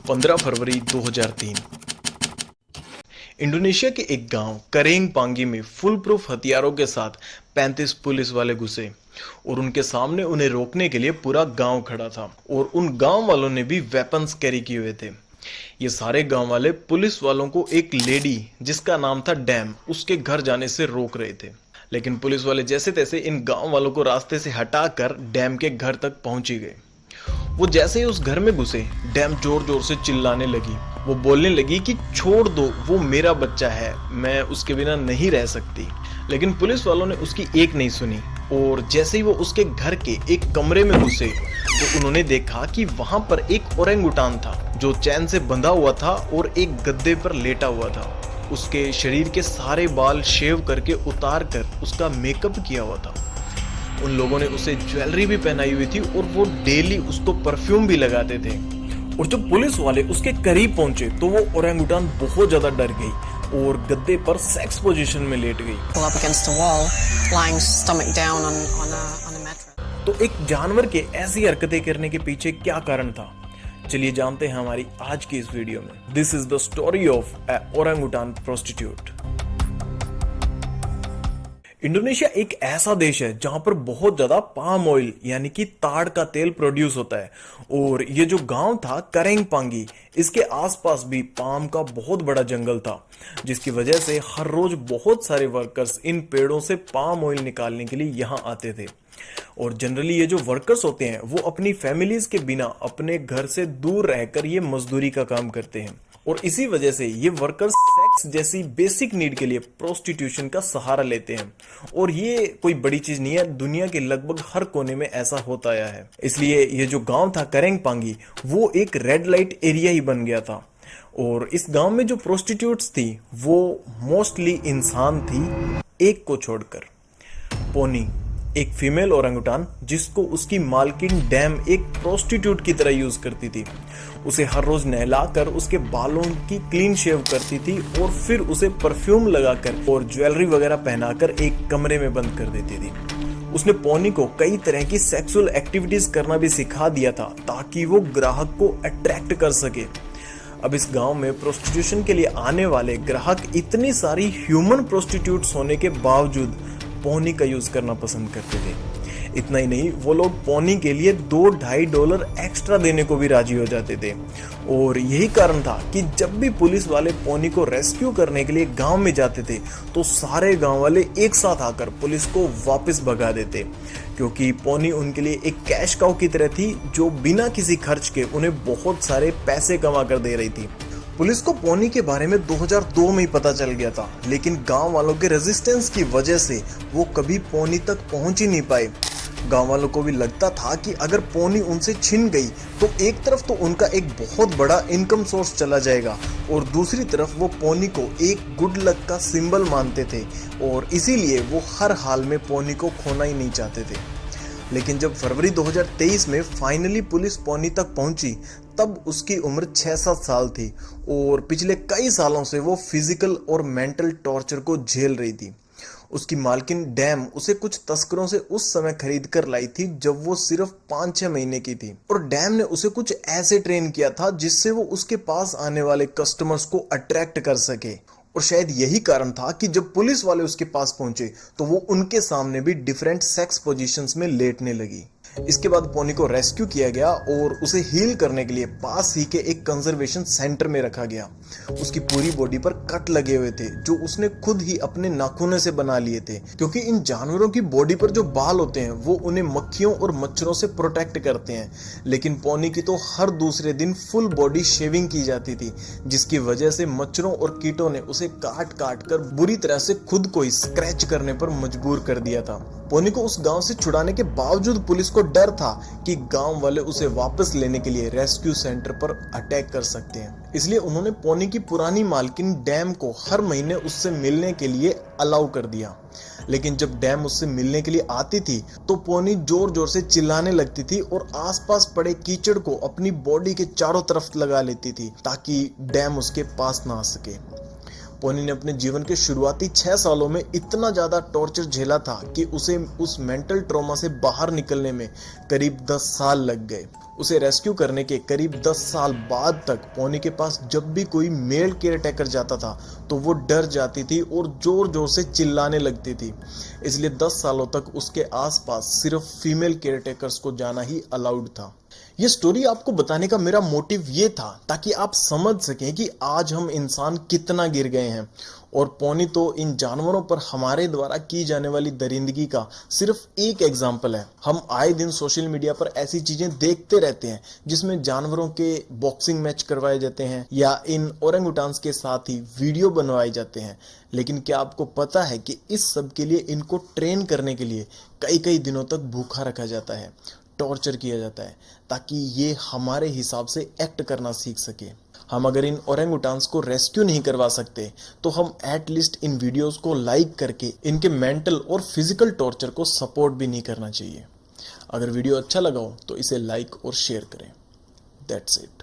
15 फरवरी 2003 Indonesia के एक गांव करेंग पांगी में फुल प्रूफ हथियारों के साथ 35 पुलिस वाले घुसे और उनके सामने उन्हें रोकने के लिए पूरा गांव खड़ा था और उन गांव वालों ने भी वेपन्स कैरी किए हुए थे। ये सारे गांव वाले पुलिस वालों को एक लेडी जिसका नाम था डैम उसके घर जाने से रोक रहे थे, लेकिन पुलिस वाले जैसे तैसे इन गांव वालों को रास्ते से हटाकर डैम के घर तक पहुंची गए। वो जैसे ही उस घर में घुसे, डैम जोर जोर से चिल्लाने लगी। वो बोलने लगी कि छोड़ दो, वो मेरा बच्चा है, मैं उसके बिना नहीं रह सकती। लेकिन पुलिस वालों ने उसकी एक नहीं सुनी और जैसे ही वो उसके घर के एक कमरे में घुसे तो उन्होंने देखा कि वहां पर एक ओरेंगुटान था जो चैन से बंधा हुआ था और एक गद्दे पर लेटा हुआ था। उसके शरीर के सारे बाल शेव करके उतार कर उसका मेकअप किया हुआ था। उन लोगों ने उसे ज्वेलरी भी पहनाई हुई थी और वो डेली उसको परफ्यूम भी लगाते थे। और जब पुलिस वाले उसके करीब पहुंचे तो वो ओरेंगुटान बहुत ज्यादा डर गई और गद्दे पर सेक्स पोजीशन में लेट गई। तो एक जानवर के ऐसी हरकतें करने के पीछे क्या कारण था, चलिए जानते हैं हमारी आज की इस वीडियो में। This is the story of a orangutan prostitute. Indonesia एक ऐसा देश है जहां पर बहुत ज्यादा पाम ऑयल यानी कि ताड़ का तेल प्रोड्यूस होता है और ये जो गांव था करेंग पांगी, इसके आसपास भी पाम का बहुत बड़ा जंगल था, जिसकी वजह से हर रोज बहुत सारे वर्कर्स इन पेड़ों से पाम ऑयल निकालने के लिए यहाँ आते थे। और जनरली ये जो वर्कर्स होते हैं वो अपनी फैमिलीज के बिना अपने घर से दूर रहकर ये मजदूरी का काम करते हैं और इसी वजह से ये वर्कर्स सेक्स जैसी बेसिक नीड के लिए प्रोस्टिट्यूशन का सहारा लेते हैं। और ये कोई बड़ी चीज नहीं है, दुनिया के लगभग हर कोने में ऐसा होता आया है। इसलिए ये जो गांव था करेंग पांगी वो एक रेड लाइट एरिया ही बन गया था। और इस गांव में जो प्रोस्टिट्यूट्स थी वो मोस्टली इंसान थी, एक को छोड़कर। पोनी, एक फीमेल ओरेंगुटान जिसको उसकी मालकिन डैम एक प्रोस्टिट्यूट की तरह यूज करती थी। उसे हर रोज नहलाकर उसके बालों की क्लीन शेव करती थी और फिर उसे परफ्यूम लगाकर और ज्वेलरी वगैरह पहनाकर एक कमरे में बंद कर देती थी। उसने पोनी को कई तरह की सेक्सुअल एक्टिविटीज करना भी सिखा दिया था ताकि वो ग्राहक को अट्रैक्ट कर सके। अब इस गांव में प्रोस्टिट्यूशन के लिए आने वाले ग्राहक इतनी सारी ह्यूमन प्रोस्टिट्यूट्स होने के बावजूद पोनी का यूज करना पसंद करते थे। इतना ही नहीं, वो लोग पोनी के लिए $2-2.5 एक्स्ट्रा देने को भी राजी हो जाते थे। और यही कारण था कि जब भी पुलिस वाले पोनी को रेस्क्यू करने के लिए गांव में जाते थे तो सारे गांव वाले एक साथ आकर पुलिस को वापस भगा देते, क्योंकि पोनी उनके लिए एक कैश काउ की तरह थी जो बिना किसी खर्च के उन्हें बहुत सारे पैसे कमा कर दे रही थी। पुलिस को पोनी के बारे में 2002 में ही पता चल गया था, लेकिन गांव वालों के रेजिस्टेंस की वजह से वो कभी पोनी तक पहुंच ही नहीं पाए। गांव वालों को भी लगता था कि अगर पोनी उनसे छिन गई तो एक तरफ तो उनका एक बहुत बड़ा इनकम सोर्स चला जाएगा और दूसरी तरफ वो पोनी को एक गुड लक का सिंबल मानते थे और इसीलिए वो हर हाल में पोनी को खोना ही नहीं चाहते थे। लेकिन जब फरवरी 2023 में फाइनली पुलिस पोनी तक पहुंची तब उसकी उम्र 6-7 साल थी और पिछले कई सालों से वो फिजिकल और मेंटल टॉर्चर को झेल रही थी। उसकी मालकिन डैम उसे कुछ तस्करों से उस समय खरीद कर लाई थी जब वो सिर्फ 5-6 महीने की थी और डैम ने उसे कुछ ऐसे ट्रेन किया था जिससे वो उसके पास आने वाले कस्टमर्स को अट्रैक्ट कर सके। और शायद यही कारण था कि जब पुलिस वाले उसके पास पहुंचे तो वो उनके सामने भी डिफरेंट सेक्स पोजीशंस में लेटने लगी। इसके बाद पोनी को रेस्क्यू किया गया और उसे हील करने के लिए पास ही के एक कंजर्वेशन सेंटर में रखा गया। उसकी पूरी बॉडी पर कट लगे हुए थे जो उसने खुद ही अपने नाखूनों से बना लिए थे, क्योंकि इन जानवरों की बॉडी पर जो बाल होते हैं वो उन्हें मक्खियों और मच्छरों से प्रोटेक्ट करते हैं। लेकिन पोनी की तो हर दूसरे दिन फुल बॉडी शेविंग की जाती थी, जिसकी वजह से मच्छरों और कीटों ने उसे काट काट कर बुरी तरह से खुद को ही स्क्रैच करने पर मजबूर कर दिया था। पोनी को उस गांव से छुड़ाने के बावजूद पुलिस को डर था कि गांव वाले उसे वापस लेने के लिए रेस्क्यू सेंटर पर अटैक कर सकते हैं। इसलिए उन्होंने पोनी की पुरानी मालकिन डैम को हर महीने उससे मिलने के लिए अलाउ कर दिया। लेकिन जब डैम उससे मिलने के लिए आती थी तो पोनी जोर जोर से चिल्लाने लगती थी और आसपास पड़े कीचड़ को अपनी बॉडी के चारों तरफ लगा लेती थी ताकि डैम उसके पास ना आ सके। पोनी ने अपने जीवन के शुरुआती 6 सालों में इतना ज्यादा टॉर्चर झेला था कि उसे उस मेंटल ट्रॉमा से बाहर निकलने में करीब 10 साल लग गए। उसे रेस्क्यू करने के करीब 10 साल बाद तक पोनी के पास जब भी कोई मेल केयर टेकर जाता था तो वो डर जाती थी और जोर जोर से चिल्लाने लगती थी। इसलिए 10 सालों तक उसके आसपास सिर्फ फीमेल केयर टेकर्स को जाना ही अलाउड था। ये स्टोरी आपको बताने का मेरा मोटिव ये था ताकि आप समझ सकें कि आज हम इंसान कितना गिर गए हैं, और पोनी तो इन जानवरों पर हमारे द्वारा की जाने वाली दरिंदगी का सिर्फ एक एग्जाम्पल है। हम आए दिन सोशल मीडिया पर ऐसी चीजें देखते रहते हैं जिसमें जानवरों के बॉक्सिंग मैच करवाए जाते हैं या इन ओरेंगुटान्स के साथ ही वीडियो बनवाए जाते हैं, लेकिन क्या आपको पता है कि इस सब के लिए इनको ट्रेन करने के लिए कई कई दिनों तक भूखा रखा जाता है, टॉर्चर किया जाता है, ताकि ये हमारे हिसाब से एक्ट करना सीख सके। हम अगर इन ओरेंगुटान्स को रेस्क्यू नहीं करवा सकते तो हम एटलीस्ट इन वीडियोस को लाइक करके इनके मेंटल और फिजिकल टॉर्चर को सपोर्ट भी नहीं करना चाहिए। अगर वीडियो अच्छा लगा हो तो इसे लाइक और शेयर करें। That's it.